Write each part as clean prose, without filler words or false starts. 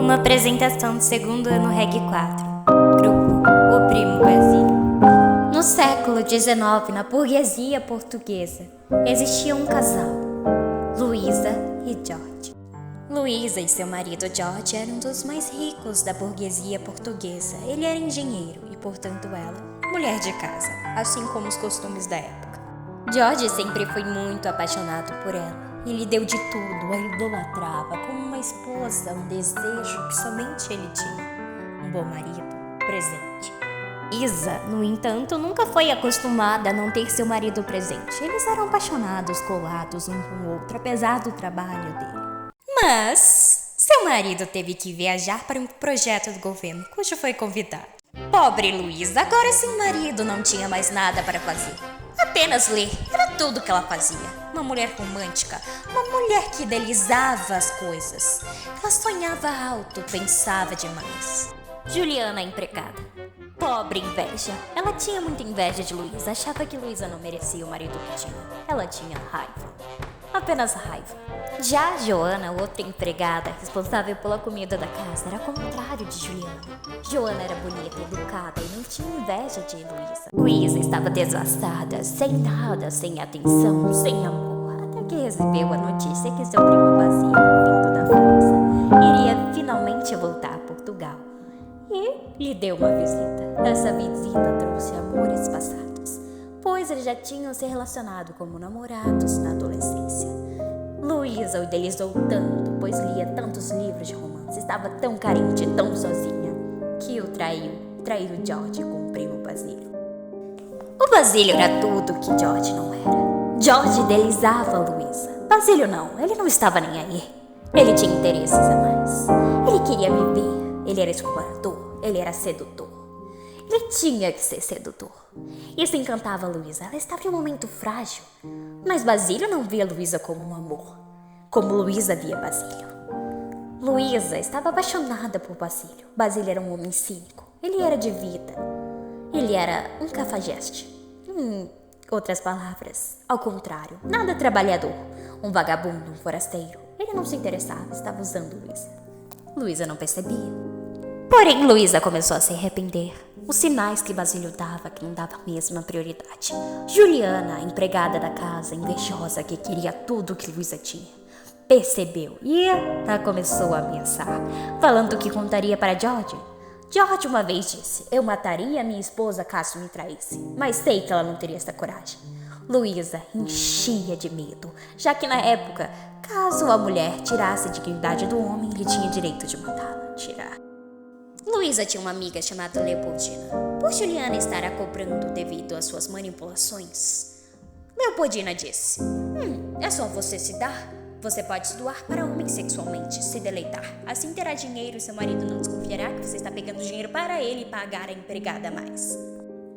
Uma apresentação do segundo ano Reg 4. Grupo O Primo Basílio. No século XIX, na burguesia portuguesa, existia um casal, Luísa e George. Luísa e seu marido George eram dos mais ricos da burguesia portuguesa. Ele era engenheiro e, portanto, ela, mulher de casa, assim como os costumes da época. George sempre foi muito apaixonado por ela. Ele deu de tudo, a idolatrava como uma esposa, um desejo que somente ele tinha. Um bom marido, presente. Isa, no entanto, nunca foi acostumada a não ter seu marido presente. Eles eram apaixonados, colados um com o outro, apesar do trabalho dele. Mas seu marido teve que viajar para um projeto do governo, cujo foi convidado. Pobre Luísa, agora sem marido não tinha mais nada para fazer. Apenas ler, era tudo que ela fazia. Uma mulher romântica, uma mulher que idealizava as coisas. Ela sonhava alto, pensava demais. Juliana, a empregada. Pobre inveja. Ela tinha muita inveja de Luísa, achava que Luísa não merecia o marido que tinha. Ela tinha raiva. Apenas raiva. Já Joana, outra empregada, responsável pela comida da casa, era ao contrário de Juliana. Joana era bonita, educada e não tinha inveja de Luísa. Luísa estava devastada, sem nada, sem atenção, sem amor, até que recebeu a notícia que seu primo Basílio, vindo da França, iria finalmente voltar a Portugal. E lhe deu uma visita. Essa visita trouxe amores passados, pois eles já tinham se relacionado como namorados na adolescência. Luísa o idealizou tanto, pois lia tantos livros de romance, estava tão carente, tão sozinha, que o traiu George com o primo Basílio. O Basílio era tudo que George não era. George idealizava Luísa. Basílio não, ele não estava nem aí. Ele tinha interesses a mais. Ele queria viver, ele era explorador, ele era sedutor. Ele tinha que ser sedutor. Isso encantava Luísa. Ela estava em um momento frágil. Mas Basílio não via Luísa como um amor, como Luísa via Basílio. Luísa estava apaixonada por Basílio. Basílio era um homem cínico. Ele era de vida. Ele era um cafajeste. Outras palavras, ao contrário, nada trabalhador. Um vagabundo, um forasteiro. Ele não se interessava, estava usando Luísa. Luísa não percebia. Porém, Luísa começou a se arrepender. Os sinais que Basílio dava, que não dava a mesma prioridade. Juliana, a empregada da casa, invejosa, que queria tudo que Luísa tinha, percebeu e ela começou a ameaçar, falando que contaria para George. George uma vez disse: eu mataria minha esposa caso me traísse, mas sei que ela não teria essa coragem. Luísa enchia de medo, já que na época, caso a mulher tirasse a dignidade do homem, ele tinha direito de matá-la, tirar. Luísa tinha uma amiga chamada Leopoldina. Por Juliana estar a cobrando devido às suas manipulações, Leopoldina disse: é só você se dar. Você pode se doar para homens sexualmente, se deleitar. Assim terá dinheiro e seu marido não desconfiará que você está pegando dinheiro para ele pagar a empregada a mais.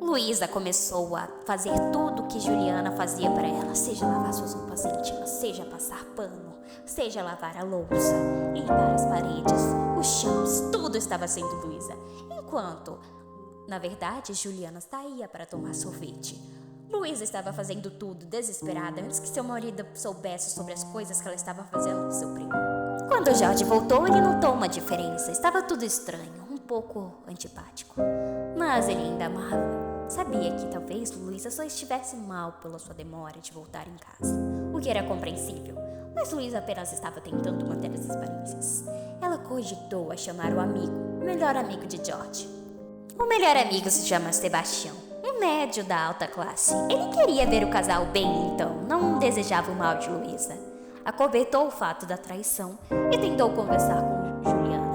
Luísa começou a fazer tudo o que Juliana fazia para ela, seja lavar suas roupas íntimas, seja passar pano, seja lavar a louça, limpar as paredes, os chãos, tudo estava sendo Luísa. Enquanto, na verdade, Juliana saía para tomar sorvete. Luísa estava fazendo tudo, desesperada, antes que seu marido soubesse sobre as coisas que ela estava fazendo com seu primo. Quando George voltou, ele notou uma diferença. Estava tudo estranho, um pouco antipático. Mas ele ainda amava. Sabia que talvez Luísa só estivesse mal pela sua demora de voltar em casa, o que era compreensível. Mas Luísa apenas estava tentando manter as aparências. Ela cogitou a chamar o melhor amigo de George. O melhor amigo se chama Sebastião, um médio da alta classe. Ele queria ver o casal bem, então não desejava o mal de Luísa. Acobertou o fato da traição e tentou conversar com Juliana,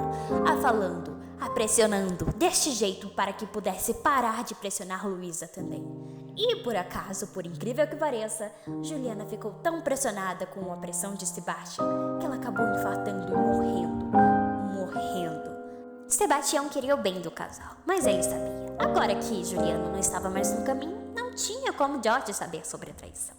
pressionando deste jeito para que pudesse parar de pressionar Luísa também. E por acaso, por incrível que pareça, Juliana ficou tão pressionada com a pressão de Sebastião que ela acabou infartando e morrendo. Sebastião queria o bem do casal, mas ele sabia. Agora que Juliana não estava mais no caminho, não tinha como George saber sobre a traição.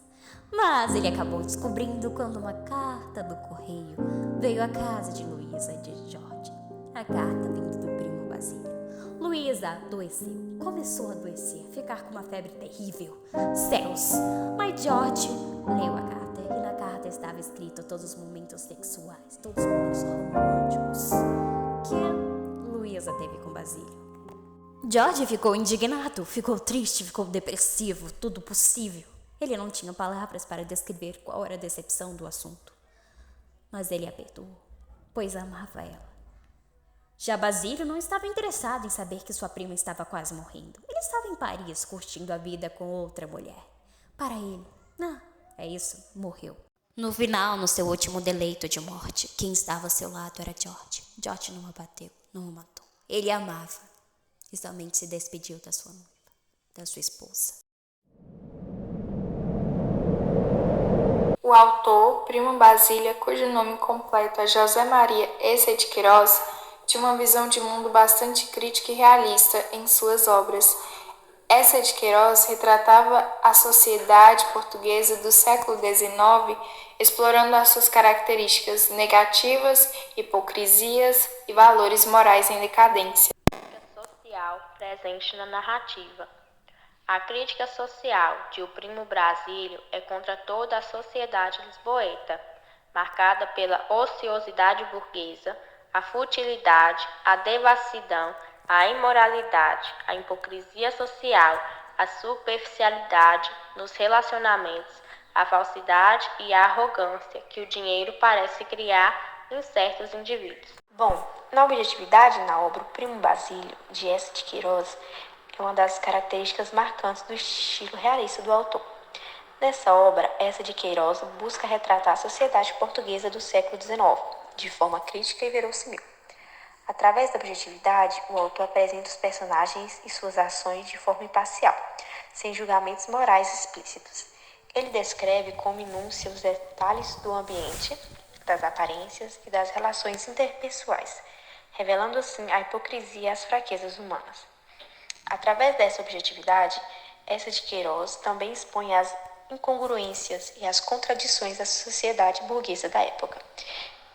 Mas ele acabou descobrindo quando uma carta do correio veio à casa de Luísa e de George. A carta vindo do primo Basílio. Luísa adoeceu, começou a adoecer, ficar com uma febre terrível. Céus! Mas George leu a carta e na carta estava escrito todos os momentos sexuais, todos os momentos românticos que Luísa teve com Basílio. George ficou indignado, ficou triste, ficou depressivo, tudo possível. Ele não tinha palavras para descrever qual era a decepção do assunto. Mas ele a perdoou, pois amava ela. Já Basílio não estava interessado em saber que sua prima estava quase morrendo. Ele estava em Paris, curtindo a vida com outra mulher. Para ele, é isso, morreu. No final, no seu último deleito de morte, quem estava ao seu lado era George. George não a bateu, não o matou. Ele a amava e somente se despediu da sua noiva, da sua esposa. O autor, Primo Basílio, cujo nome completo é José Maria Eça de Queiroz, tinha uma visão de mundo bastante crítica e realista em suas obras. Eça de Queiroz retratava a sociedade portuguesa do século XIX, explorando as suas características negativas, hipocrisias e valores morais em decadência. Social presente na narrativa. A crítica social de O Primo Basílio é contra toda a sociedade lisboeta, marcada pela ociosidade burguesa, a futilidade, a devassidão, a imoralidade, a hipocrisia social, a superficialidade nos relacionamentos, a falsidade e a arrogância que o dinheiro parece criar em certos indivíduos. Bom, na objetividade na obra O Primo Basílio, de Eça de Queiroz, é uma das características marcantes do estilo realista do autor. Nessa obra, Eça de Queiroz busca retratar a sociedade portuguesa do século XIX, de forma crítica e verossímil. Através da objetividade, o autor apresenta os personagens e suas ações de forma imparcial, sem julgamentos morais explícitos. Ele descreve com minúcia os detalhes do ambiente, das aparências e das relações interpessoais, revelando assim a hipocrisia e as fraquezas humanas. Através dessa objetividade, Eça de Queiroz também expõe as incongruências e as contradições da sociedade burguesa da época,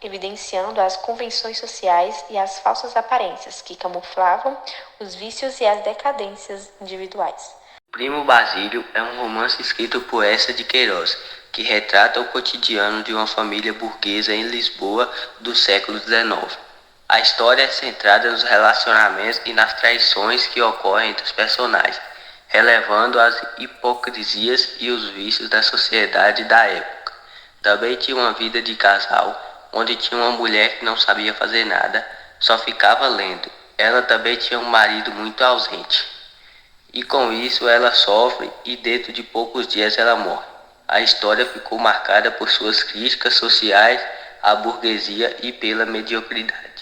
evidenciando as convenções sociais e as falsas aparências que camuflavam os vícios e as decadências individuais. Primo Basílio é um romance escrito por Eça de Queiroz, que retrata o cotidiano de uma família burguesa em Lisboa do século XIX. A história é centrada nos relacionamentos e nas traições que ocorrem entre os personagens, relevando as hipocrisias e os vícios da sociedade da época. Também tinha uma vida de casal, onde tinha uma mulher que não sabia fazer nada, só ficava lendo. Ela também tinha um marido muito ausente. E com isso ela sofre e dentro de poucos dias ela morre. A história ficou marcada por suas críticas sociais à burguesia e pela mediocridade.